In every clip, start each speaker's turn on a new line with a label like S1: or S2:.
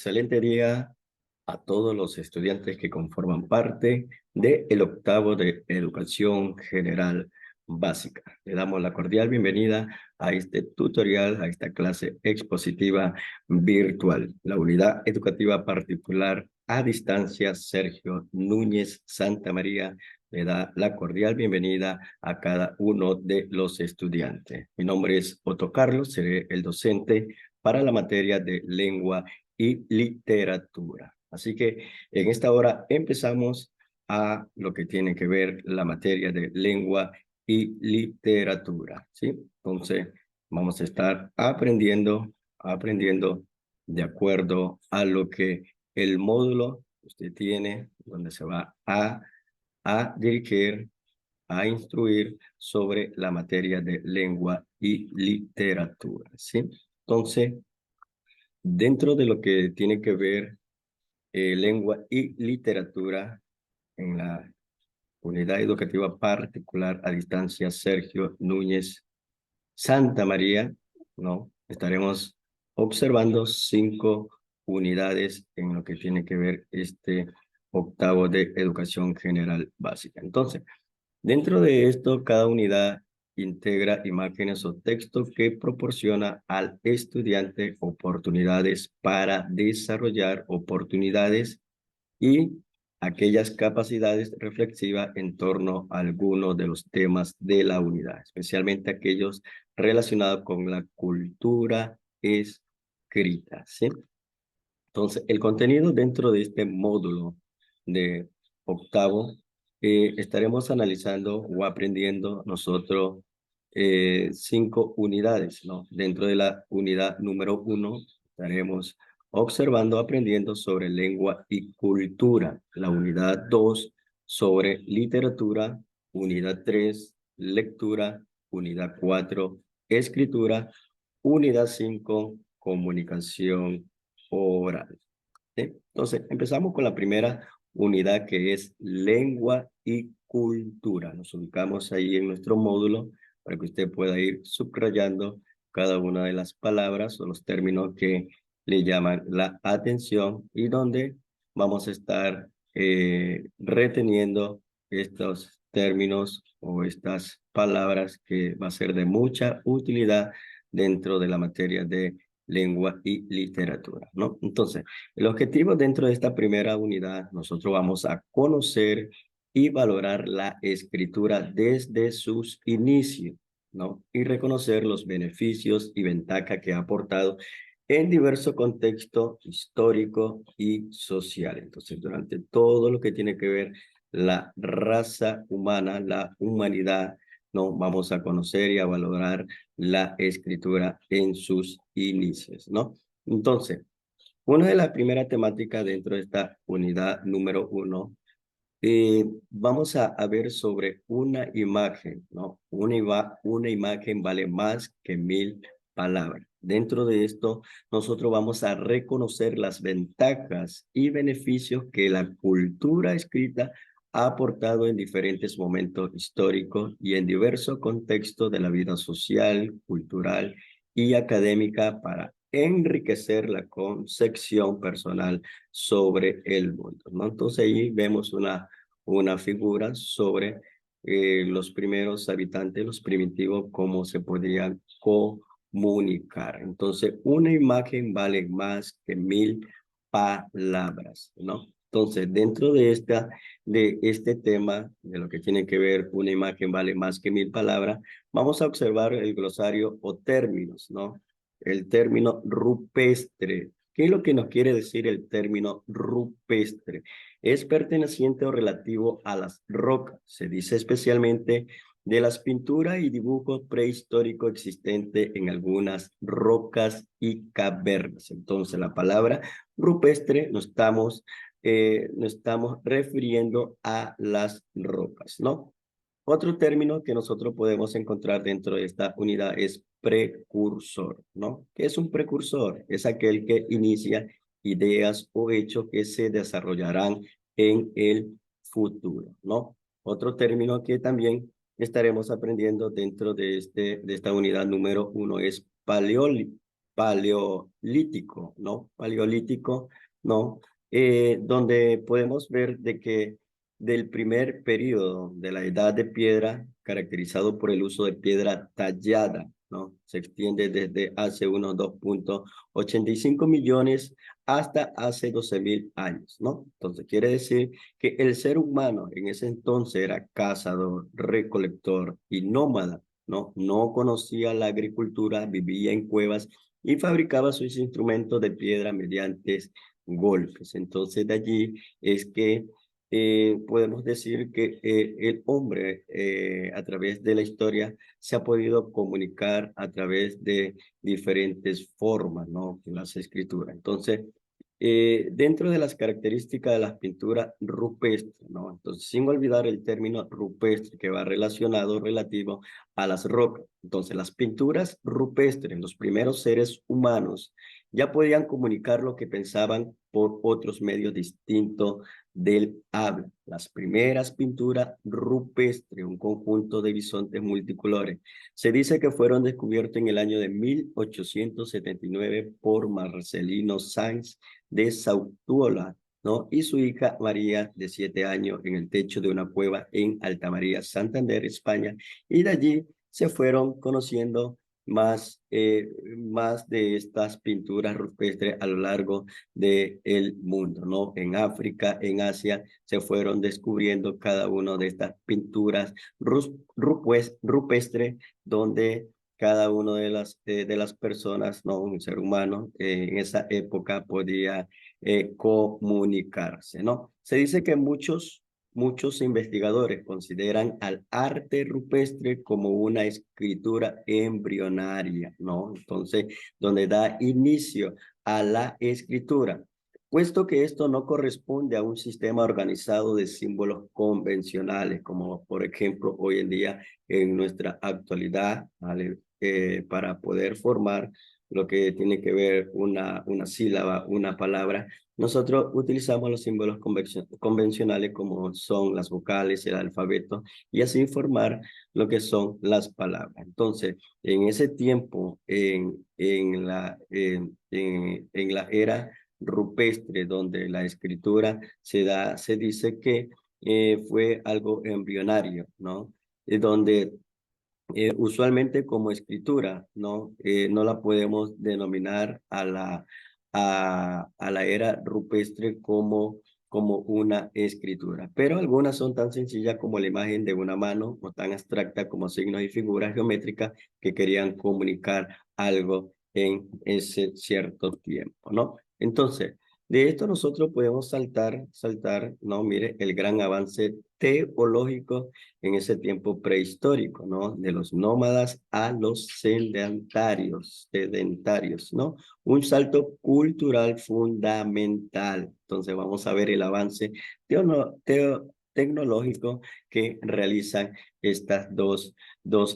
S1: excelente día a todos los estudiantes que conforman parte del octavo de Educación General Básica. Le damos la cordial bienvenida a este tutorial, a esta clase expositiva virtual. La unidad educativa particular a distancia Sergio Núñez Santa María le da la cordial bienvenida a cada uno de los estudiantes. Mi nombre es Otto Carlos, seré el docente para la materia de lengua y literatura. Así que en esta hora empezamos a lo que tiene que ver la materia de lengua y literatura, ¿sí? Entonces vamos a estar aprendiendo de acuerdo a lo que el módulo usted tiene, donde se va a dirigir, a instruir sobre la materia de lengua y literatura, ¿sí? Entonces, dentro de lo que tiene que ver lengua y literatura en la unidad educativa particular a distancia Sergio Núñez Santa María, ¿no? Estaremos observando 5 unidades en lo que tiene que ver este octavo de educación general básica. Entonces, dentro de esto, cada unidad integra imágenes o texto que proporciona al estudiante oportunidades para desarrollar oportunidades y aquellas capacidades reflexivas en torno a algunos de los temas de la unidad, especialmente aquellos relacionados con la cultura escrita, ¿sí? Entonces, el contenido dentro de este módulo de octavo, estaremos analizando o aprendiendo nosotros 5 unidades, ¿no? Dentro de la unidad número 1, estaremos observando, aprendiendo sobre lengua y cultura. La unidad 2, sobre literatura. Unidad 3, lectura. Unidad 4, escritura. Unidad 5, comunicación oral. ¿Sí? Entonces, empezamos con la primera unidad que es lengua y cultura. Nos ubicamos ahí en nuestro módulo para que usted pueda ir subrayando cada una de las palabras o los términos que le llaman la atención y donde vamos a estar reteniendo estos términos o estas palabras que va a ser de mucha utilidad dentro de la materia de lengua y literatura, ¿no? Entonces, el objetivo dentro de esta primera unidad, nosotros vamos a conocer y valorar la escritura desde sus inicios, ¿no? Y reconocer los beneficios y ventajas que ha aportado en diversos contextos histórico y social. Entonces, durante todo lo que tiene que ver la raza humana, la humanidad, ¿no? Vamos a conocer y a valorar la escritura en sus inicios, ¿no? Entonces, una de las primeras temáticas dentro de esta unidad número 1, vamos a ver sobre una imagen, ¿no? Una imagen vale más que 1000 palabras. Dentro de esto, nosotros vamos a reconocer las ventajas y beneficios que la cultura escrita ha aportado en diferentes momentos históricos y en diversos contextos de la vida social, cultural y académica para enriquecer la concepción personal sobre el mundo, ¿no? Entonces ahí vemos una figura sobre los primeros habitantes, los primitivos, cómo se podían comunicar. Entonces, una imagen vale más que 1000 palabras, ¿no? Entonces, dentro de este tema, de lo que tiene que ver una imagen vale más que 1000 palabras, vamos a observar el glosario o términos, ¿no? El término rupestre. ¿Qué es lo que nos quiere decir el término rupestre? Es perteneciente o relativo a las rocas. Se dice especialmente de las pinturas y dibujos prehistóricos existentes en algunas rocas y cavernas. Entonces, la palabra rupestre nos estamos refiriendo a las rocas, ¿no? Otro término que nosotros podemos encontrar dentro de esta unidad es precursor, ¿no? ¿Qué es un precursor? Es aquel que inicia ideas o hechos que se desarrollarán en el futuro, ¿no? Otro término que también estaremos aprendiendo dentro de esta unidad número 1 es paleolítico, ¿no? Paleolítico, ¿no? Donde podemos ver de que del primer periodo de la Edad de Piedra, caracterizado por el uso de piedra tallada, ¿no? Se extiende desde hace unos 2,85 millones hasta hace 12.000 años, ¿no? Entonces quiere decir que el ser humano en ese entonces era cazador, recolector y nómada, ¿no? No conocía la agricultura, vivía en cuevas y fabricaba sus instrumentos de piedra mediante golpes. Entonces de allí es que podemos decir que el hombre a través de la historia se ha podido comunicar a través de diferentes formas, ¿no? Las escrituras. Entonces, dentro de las características de las pinturas rupestres, ¿no? Entonces, sin olvidar el término rupestre que va relacionado, relativo a las rocas. Entonces, las pinturas rupestres, los primeros seres humanos, ya podían comunicar lo que pensaban por otros medios distintos del habla. Las primeras pinturas rupestres, un conjunto de bisontes multicolores, se dice que fueron descubiertos en el año de 1879 por Marcelino Sáenz de Sautuola, ¿no? Y su hija María, de 7 años, en el techo de una cueva en Altamaría, Santander, España, y de allí se fueron conociendo más de estas pinturas rupestres a lo largo del mundo, ¿no? En África, en Asia, se fueron descubriendo cada una de estas pinturas rupestres, donde cada una de las personas, ¿no? Un ser humano, en esa época podía comunicarse, ¿no? Se dice que muchos investigadores consideran al arte rupestre como una escritura embrionaria, ¿no? Entonces, donde da inicio a la escritura, puesto que esto no corresponde a un sistema organizado de símbolos convencionales, como por ejemplo hoy en día en nuestra actualidad, ¿vale? Para poder formar lo que tiene que ver una sílaba, una palabra, nosotros utilizamos los símbolos convencionales como son las vocales, el alfabeto, y así formar lo que son las palabras. Entonces, en ese tiempo, en la era rupestre, donde la escritura se dice que fue algo embrionario, ¿no? Donde usualmente como escritura, ¿no? No la podemos denominar a la era rupestre como una escritura, pero algunas son tan sencillas como la imagen de una mano o tan abstracta como signos y figuras geométricas que querían comunicar algo en ese cierto tiempo, ¿no? Entonces, de esto nosotros podemos saltar, ¿no? Mire, el gran avance teológico en ese tiempo prehistórico, ¿no? De los nómadas a los sedentarios, ¿no? Un salto cultural fundamental. Entonces vamos a ver el avance tecnológico que realizan estas dos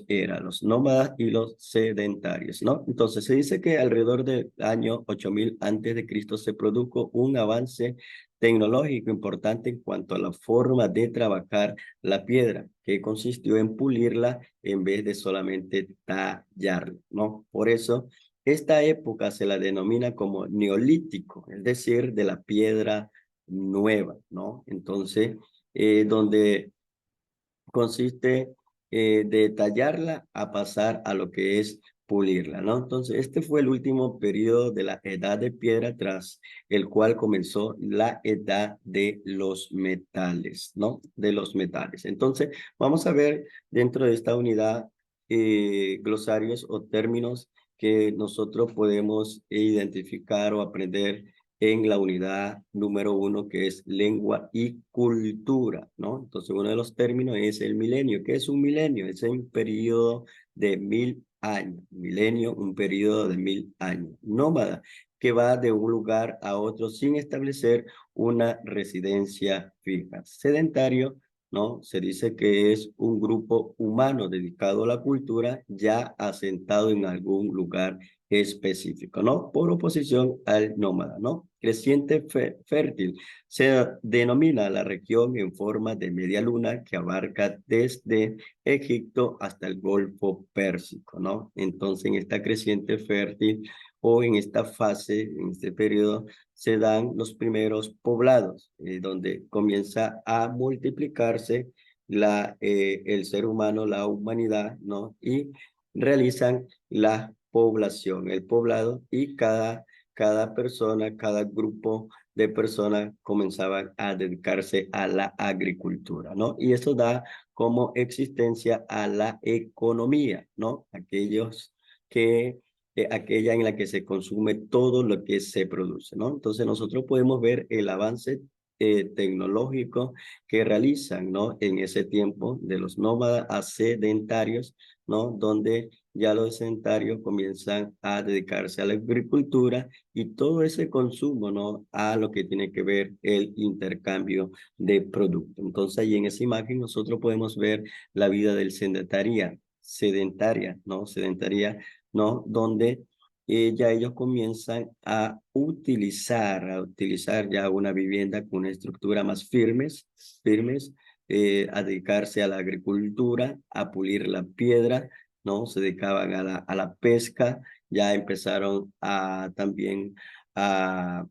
S1: eras, los nómadas y los sedentarios, ¿no? Entonces se dice que alrededor del año 8000 antes de Cristo se produjo un avance tecnológico importante en cuanto a la forma de trabajar la piedra, que consistió en pulirla en vez de solamente tallarla, ¿no? Por eso, esta época se la denomina como neolítico, es decir, de la piedra nueva, ¿no? Entonces, donde consiste de tallarla a pasar a lo que es pulirla, ¿no? Entonces, este fue el último periodo de la edad de piedra, tras el cual comenzó la edad de los metales, ¿no? De los metales. Entonces, vamos a ver dentro de esta unidad glosarios o términos que nosotros podemos identificar o aprender en la unidad número 1, que es lengua y cultura, ¿no? Entonces, uno de los términos es el milenio. ¿Qué es un milenio? Es un periodo de 1000 años. Milenio, un periodo de 1000 años. Nómada, que va de un lugar a otro sin establecer una residencia fija. Sedentario, ¿no? Se dice que es un grupo humano dedicado a la cultura ya asentado en algún lugar específico, ¿no? Por oposición al nómada, ¿no? Creciente fértil. Se denomina la región en forma de media luna que abarca desde Egipto hasta el Golfo Pérsico, ¿no? Entonces, en esta creciente fértil o en esta fase, en este periodo, se dan los primeros poblados, donde comienza a multiplicarse el ser humano, la humanidad, ¿no? Y realizan la población, el poblado, y cada persona, cada grupo de personas comenzaban a dedicarse a la agricultura, ¿no? Y eso da como existencia a la economía, ¿no? Aquella en la que se consume todo lo que se produce, ¿no? Entonces nosotros podemos ver el avance tecnológico que realizan, ¿no? En ese tiempo de los nómadas a sedentarios, ¿no? Donde ya los sedentarios comienzan a dedicarse a la agricultura y todo ese consumo, ¿no? A lo que tiene que ver el intercambio de productos. Entonces, ahí en esa imagen nosotros podemos ver la vida del sedentaria, ¿no? Sedentaria, ¿no? Donde ya ellos comienzan a utilizar ya una vivienda con una estructura más firmes, a dedicarse a la agricultura, a pulir la piedra, ¿no? Se dedicaban a la pesca, ya empezaron también a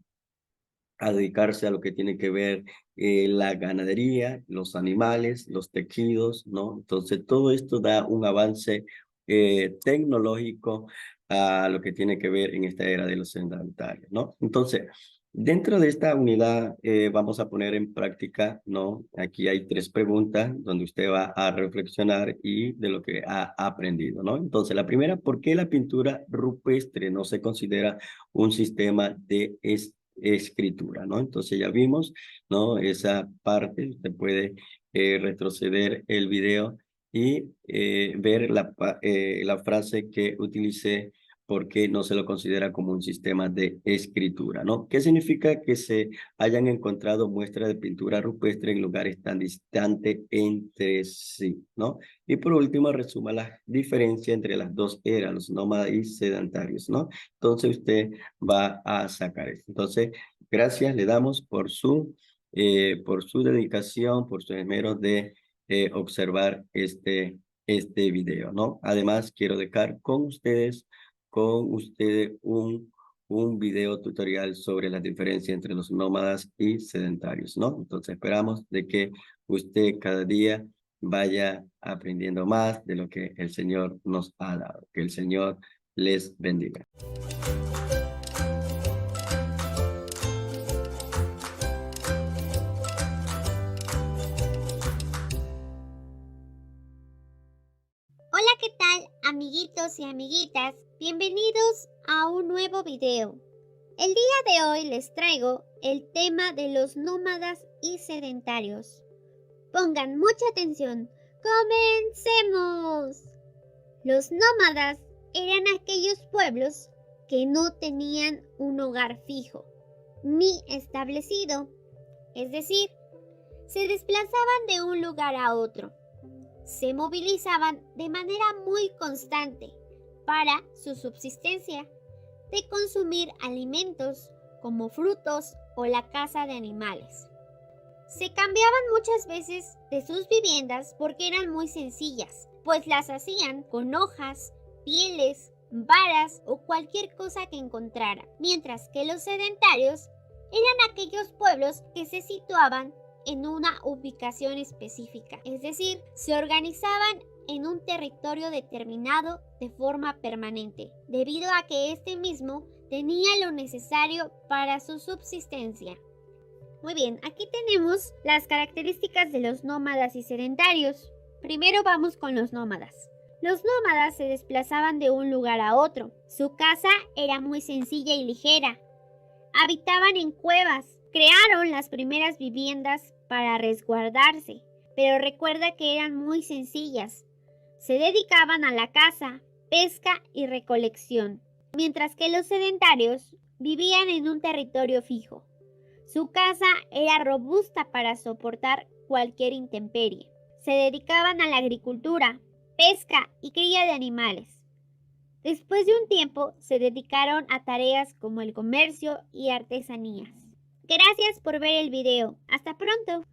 S1: dedicarse a lo que tiene que ver la ganadería, los animales, los tejidos, ¿no? Entonces, todo esto da un avance tecnológico a lo que tiene que ver en esta era de los sedentarios, ¿no? Entonces, dentro de esta unidad vamos a poner en práctica, ¿no? Aquí hay 3 preguntas donde usted va a reflexionar y de lo que ha aprendido, ¿no? Entonces, la primera, ¿por qué la pintura rupestre no se considera un sistema de escritura, ¿no? Entonces ya vimos, ¿no? Esa parte, usted puede retroceder el video y ver la frase que utilicé, porque no se lo considera como un sistema de escritura, ¿no? ¿Qué significa que se hayan encontrado muestras de pintura rupestre en lugares tan distantes entre sí, ¿no? Y por último, resuma la diferencia entre las dos eras, los nómadas y sedentarios, ¿no? Entonces usted va a sacar esto. Entonces, gracias le damos por su dedicación, por su esmero de observar este video, ¿no? Además, quiero dejar con ustedes un video tutorial sobre la diferencia entre los nómadas y sedentarios, ¿no? Entonces, esperamos de que usted cada día vaya aprendiendo más de lo que el Señor nos ha dado. Que el Señor les bendiga.
S2: Hola, ¿qué tal, amiguitos y amiguitas? Bienvenidos a un nuevo video. El día de hoy les traigo el tema de los nómadas y sedentarios. Pongan mucha atención. ¡Comencemos! Los nómadas eran aquellos pueblos que no tenían un hogar fijo ni establecido, es decir, se desplazaban de un lugar a otro. Se movilizaban de manera muy constante para su subsistencia, de consumir alimentos como frutos o la caza de animales. Se cambiaban muchas veces de sus viviendas porque eran muy sencillas, pues las hacían con hojas, pieles, varas o cualquier cosa que encontraran, mientras que los sedentarios eran aquellos pueblos que se situaban en una ubicación específica, es decir, se organizaban en un territorio determinado de forma permanente, debido a que este mismo tenía lo necesario para su subsistencia. Muy bien, aquí tenemos las características de los nómadas y sedentarios. Primero vamos con los nómadas. Los nómadas se desplazaban de un lugar a otro. Su casa era muy sencilla y ligera. Habitaban en cuevas. Crearon las primeras viviendas para resguardarse, pero recuerda que eran muy sencillas. Se dedicaban a la caza, pesca y recolección, mientras que los sedentarios vivían en un territorio fijo. Su casa era robusta para soportar cualquier intemperie. Se dedicaban a la agricultura, pesca y cría de animales. Después de un tiempo se dedicaron a tareas como el comercio y artesanías. Gracias por ver el video. Hasta pronto.